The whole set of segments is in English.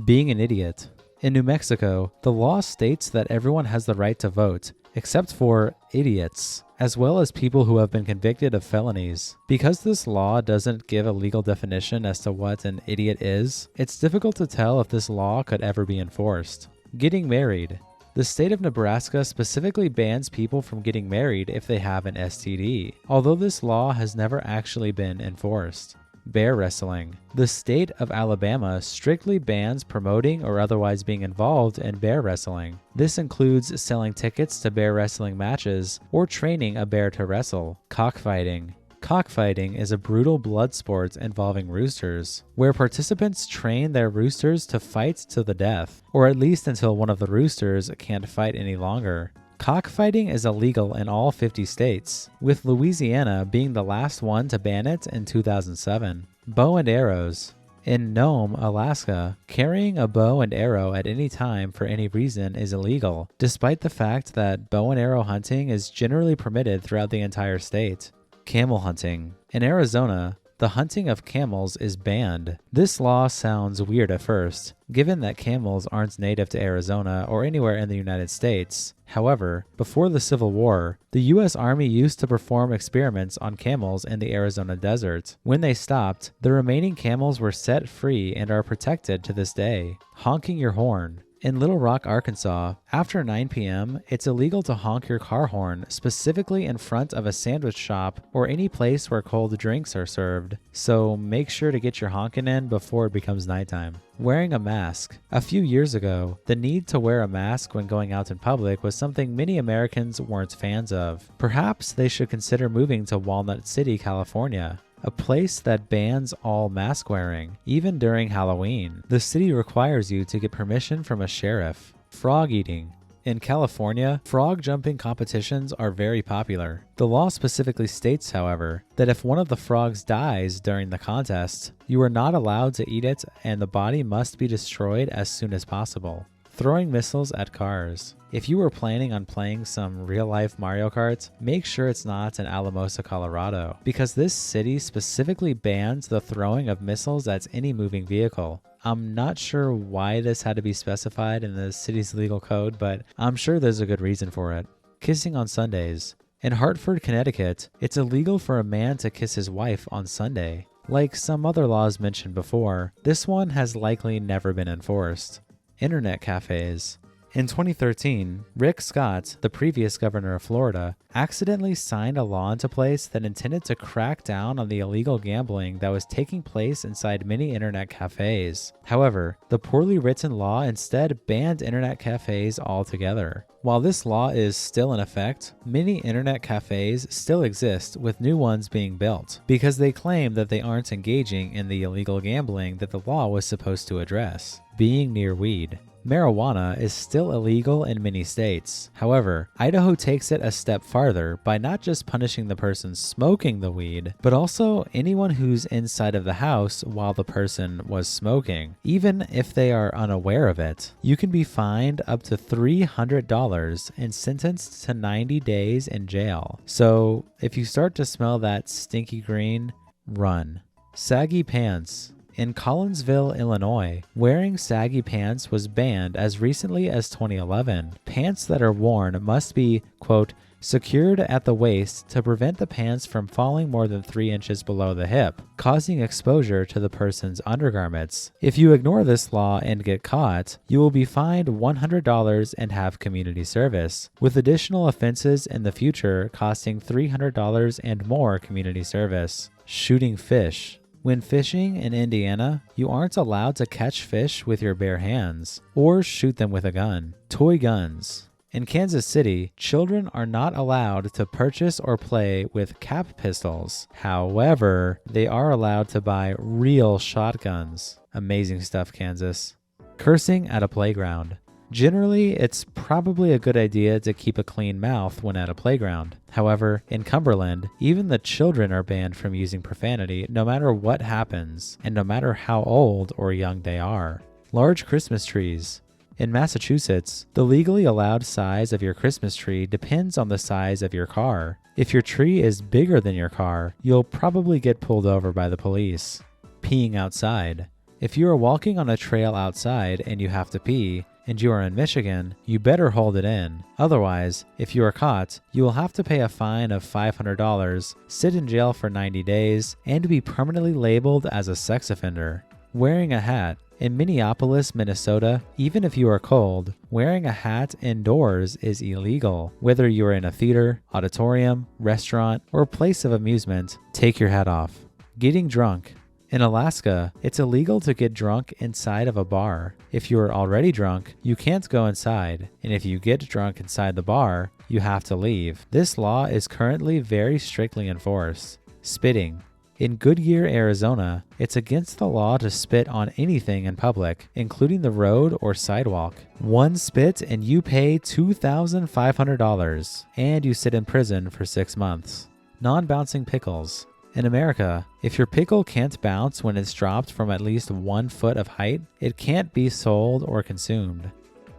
Being an idiot. In New Mexico, the law states that everyone has the right to vote, except for idiots, as well as people who have been convicted of felonies. Because this law doesn't give a legal definition as to what an idiot is, it's difficult to tell if this law could ever be enforced. Getting married. The state of Nebraska specifically bans people from getting married if they have an STD, although this law has never actually been enforced. Bear wrestling. The state of Alabama strictly bans promoting or otherwise being involved in bear wrestling. This includes selling tickets to bear wrestling matches or training a bear to wrestle. Cockfighting. Cockfighting is a brutal blood sport involving roosters, where participants train their roosters to fight to the death, or at least until one of the roosters can't fight any longer. Cockfighting is illegal in all 50 states, with Louisiana being the last one to ban it in 2007. Bow and arrows. In Nome, Alaska, carrying a bow and arrow at any time for any reason is illegal, despite the fact that bow and arrow hunting is generally permitted throughout the entire state. Camel hunting. In Arizona, the hunting of camels is banned. This law sounds weird at first, given that camels aren't native to Arizona or anywhere in the United States. However, before the Civil War, the U.S. Army used to perform experiments on camels in the Arizona desert. When they stopped, the remaining camels were set free and are protected to this day. Honking your horn. In Little Rock, Arkansas, after 9 p.m., it's illegal to honk your car horn, specifically in front of a sandwich shop or any place where cold drinks are served. So make sure to get your honking in before it becomes nighttime. Wearing a mask. A few years ago, the need to wear a mask when going out in public was something many Americans weren't fans of. Perhaps they should consider moving to Walnut City, California, a place that bans all mask wearing, even during Halloween. The city requires you to get permission from a sheriff. Frog eating. In California, frog jumping competitions are very popular. The law specifically states, however, that if one of the frogs dies during the contest, you are not allowed to eat it and the body must be destroyed as soon as possible. Throwing missiles at cars. If you were planning on playing some real-life Mario Kart, make sure it's not in Alamosa, Colorado, because this city specifically bans the throwing of missiles at any moving vehicle. I'm not sure why this had to be specified in the city's legal code, but I'm sure there's a good reason for it. Kissing on Sundays. In Hartford, Connecticut, it's illegal for a man to kiss his wife on Sunday. Like some other laws mentioned before, this one has likely never been enforced. Internet cafes. In 2013, Rick Scott, the previous governor of Florida, accidentally signed a law into place that intended to crack down on the illegal gambling that was taking place inside many internet cafes. However, the poorly written law instead banned internet cafes altogether. While this law is still in effect, many internet cafes still exist, with new ones being built, because they claim that they aren't engaging in the illegal gambling that the law was supposed to address. Being near weed. Marijuana is still illegal in many states. However, Idaho takes it a step farther by not just punishing the person smoking the weed, but also anyone who's inside of the house while the person was smoking. Even if they are unaware of it, you can be fined up to $300 and sentenced to 90 days in jail. So if you start to smell that stinky green, run. Saggy pants. In Collinsville, Illinois, wearing saggy pants was banned as recently as 2011. Pants that are worn must be, quote, secured at the waist to prevent the pants from falling more than 3 inches below the hip, causing exposure to the person's undergarments. If you ignore this law and get caught, you will be fined $100 and have community service, with additional offenses in the future costing $300 and more community service. Shooting fish. When fishing in Indiana, you aren't allowed to catch fish with your bare hands or shoot them with a gun. Toy guns. In Kansas City, children are not allowed to purchase or play with cap pistols. However, they are allowed to buy real shotguns. Amazing stuff, Kansas. Cursing at a playground. Generally, it's probably a good idea to keep a clean mouth when at a playground. However, in Cumberland, even the children are banned from using profanity no matter what happens and no matter how old or young they are. Large Christmas trees. In Massachusetts, the legally allowed size of your Christmas tree depends on the size of your car. If your tree is bigger than your car, you'll probably get pulled over by the police. Peeing outside. If you are walking on a trail outside and you have to pee, and you are in Michigan, you better hold it in. Otherwise, if you are caught, you will have to pay a fine of $500, sit in jail for 90 days, and be permanently labeled as a sex offender. Wearing a hat. In Minneapolis, Minnesota, even if you are cold, wearing a hat indoors is illegal. Whether you are in a theater, auditorium, restaurant, or place of amusement, take your hat off. Getting drunk. In Alaska, it's illegal to get drunk inside of a bar. If you are already drunk, you can't go inside, and if you get drunk inside the bar, you have to leave. This law is currently very strictly enforced. Spitting. In Goodyear, Arizona, it's against the law to spit on anything in public, including the road or sidewalk. One spit and you pay $2,500, and you sit in prison for 6 months. Non-bouncing pickles. In America, if your pickle can't bounce when it's dropped from at least 1 foot of height, it can't be sold or consumed.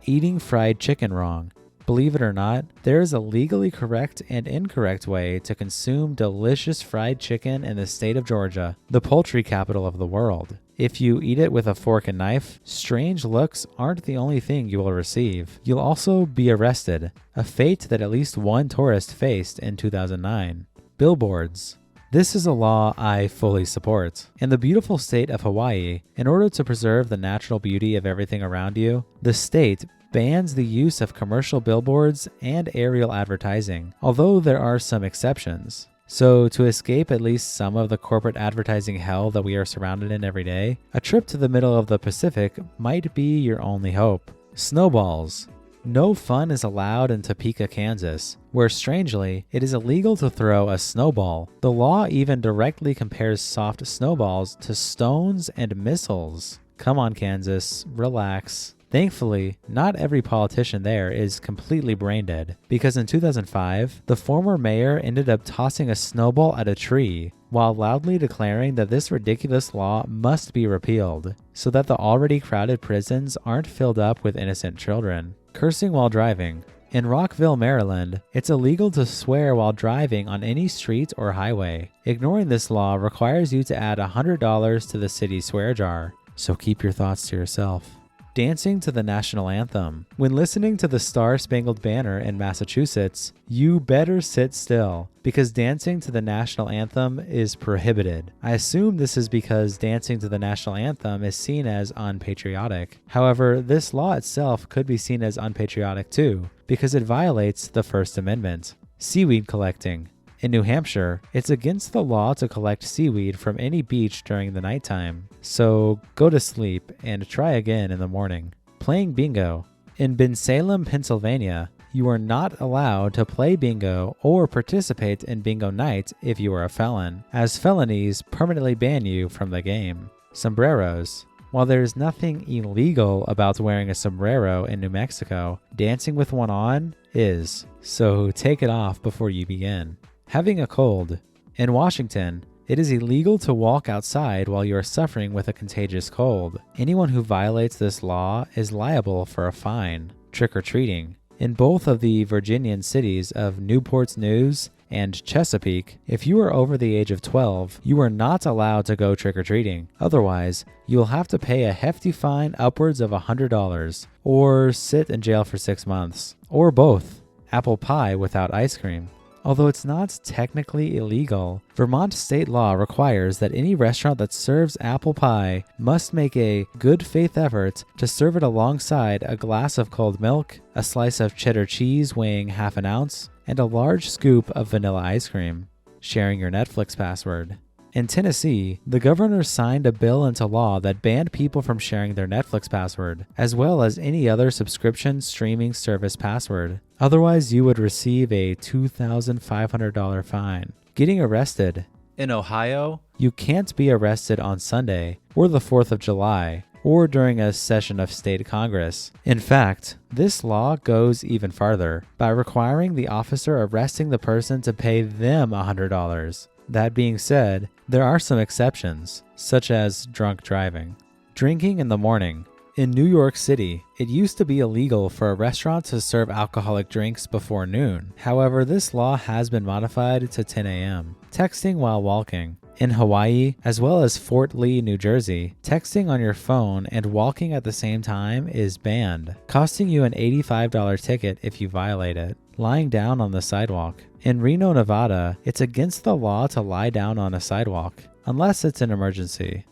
Eating fried chicken wrong. Believe it or not, there is a legally correct and incorrect way to consume delicious fried chicken in the state of Georgia, the poultry capital of the world. If you eat it with a fork and knife, strange looks aren't the only thing you will receive. You'll also be arrested, a fate that at least one tourist faced in 2009. Billboards. This is a law I fully support. In the beautiful state of Hawaii, in order to preserve the natural beauty of everything around you, the state bans the use of commercial billboards and aerial advertising, although there are some exceptions. So to escape at least some of the corporate advertising hell that we are surrounded in every day, a trip to the middle of the Pacific might be your only hope. Snowballs. No fun is allowed in Topeka, Kansas, where strangely, it is illegal to throw a snowball. The law even directly compares soft snowballs to stones and missiles. Come on, Kansas, relax. Thankfully, not every politician there is completely brain dead, because in 2005, the former mayor ended up tossing a snowball at a tree while loudly declaring that this ridiculous law must be repealed, so that the already crowded prisons aren't filled up with innocent children. Cursing while driving. In Rockville, Maryland, it's illegal to swear while driving on any street or highway. Ignoring this law requires you to add $100 to the city swear jar, so keep your thoughts to yourself. Dancing to the national anthem. When listening to the Star-Spangled Banner in Massachusetts, you better sit still, because dancing to the national anthem is prohibited. I assume this is because dancing to the national anthem is seen as unpatriotic. However, this law itself could be seen as unpatriotic too, because it violates the First Amendment. Seaweed collecting. In New Hampshire, it's against the law to collect seaweed from any beach during the nighttime, so go to sleep and try again in the morning. Playing bingo. In Bensalem, Pennsylvania, you are not allowed to play bingo or participate in bingo night if you are a felon, as felonies permanently ban you from the game. Sombrerors. While there is nothing illegal about wearing a sombrero in New Mexico, dancing with one on is, so take it off before you begin. Having a cold. In Washington, it is illegal to walk outside while you are suffering with a contagious cold. Anyone who violates this law is liable for a fine. Trick-or-treating. In both of the Virginian cities of Newport News and Chesapeake, if you are over the age of 12, you are not allowed to go trick-or-treating. Otherwise, you will have to pay a hefty fine upwards of $100, or sit in jail for 6 months, or both. Apple pie without ice cream. Although it's not technically illegal, Vermont state law requires that any restaurant that serves apple pie must make a good faith effort to serve it alongside a glass of cold milk, a slice of cheddar cheese weighing half an ounce, and a large scoop of vanilla ice cream. Sharing your Netflix password. In Tennessee, the governor signed a bill into law that banned people from sharing their Netflix password, as well as any other subscription streaming service password. Otherwise, you would receive a $2,500 fine. Getting arrested. In Ohio, you can't be arrested on Sunday, or the 4th of July, or during a session of state Congress. In fact, this law goes even farther, by requiring the officer arresting the person to pay them $100. That being said, there are some exceptions, such as drunk driving. Drinking in the morning. In New York City, it used to be illegal for a restaurant to serve alcoholic drinks before noon. However, this law has been modified to 10 a.m. Texting while walking. In Hawaii, as well as Fort Lee, New Jersey, texting on your phone and walking at the same time is banned, costing you an $85 ticket if you violate it. Lying down on the sidewalk. In Reno, Nevada, it's against the law to lie down on a sidewalk, unless it's an emergency.